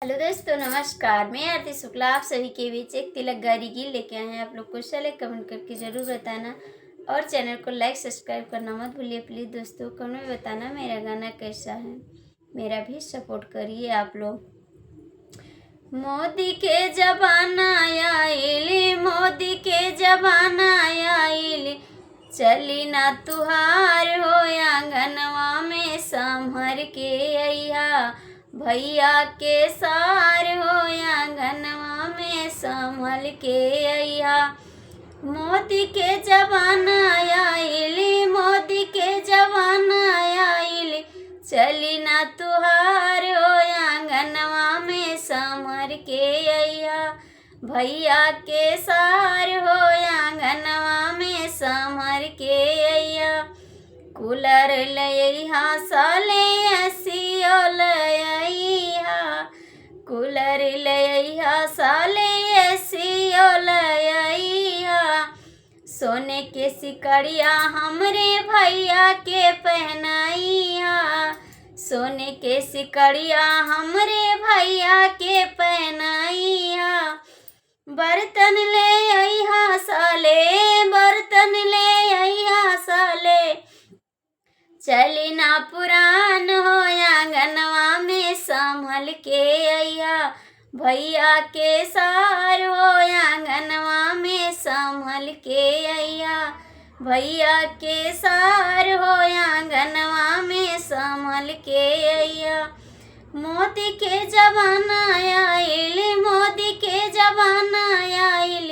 Hello दोस्तों, नमस्कार। मैं आरती शुक्ला आप सभी के बीच एक तिलकगारी गीत लेके आए हैं। आप लोग क्वेश्चन एक कमेंट करके ज़रूर बताना और चैनल को लाइक सब्सक्राइब करना मत भूलिए प्लीज़। दोस्तों कमेंट में बताना मेरा गाना कैसा है, मेरा भी सपोर्ट करिए आप लोग। मोदी के जमाना आइल, मोदी के जमाना आइल, चली ना तुहार हो आंगनवा में संभर के अइहा, भैया के सार हो आंगनवा में संभल के अइहा। मोदी के जमाना आइल, मोदी के जमाना आइल, चली ना तुहार हो आंगनवा में संभर के अइहा, भैया के सार हो आंगनवा में संभर के अइहा। कूलर लइहा साले एसियो लइहा, कूलर लइहा साले एसियो लइहा। सोने के सिकड़िया हमरे भैया के पहनाइहा, सोने के सिकड़िया हमरे भैया के पहनाइहा। बर्तन ले अइहा साले, बर्तन ले अइहा साले, चली ना पुरान हो आंगनवा में संभल के अइहा, भैया के सार हो आंगनवा में संभल के अइहा, भैया के सार हो आंगनवा में संभल के अइहा। मोदी के जमाना आइल, मोदी के जमाना आइल,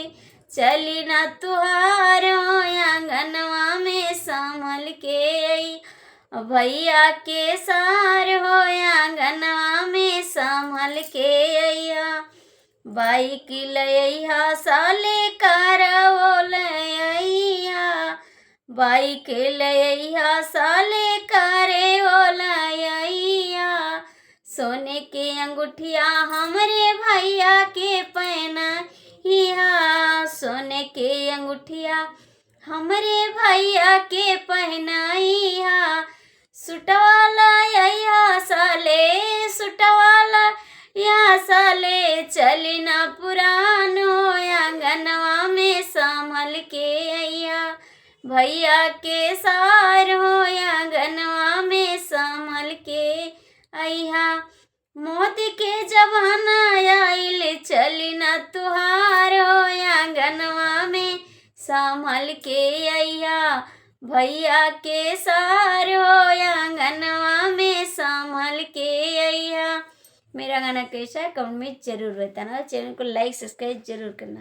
चली ना तुहार हो आंगनवा में संभल के अइहा, भैया के सार हो आंगनवा में संभल के अइहा। बाइक लइहा साले कारवो लइहा, बाइक लइहा साले कारेवो लइहा। सोने के अंगूठिया हमरे भैया के पहनाइहा, सोने के अंगूठिया हमरे भैया के पहनाइहा। सुटवाला अइहा साले, सुटवाला या साले, चली ना पुरान हो आंगनवा में संभल के अइहा, भैया के सार हो आंगनवा में संभल के अइहा। मोदी के जमाना आइल, चली ना तुहार हो आंगनवा में संभल के अइहा, भैया के सार हो आंगनवा में संभल के अइहा। मेरा गाना कैसा है कमेंट में जरूर बताना और चैनल को लाइक सब्सक्राइब जरूर करना।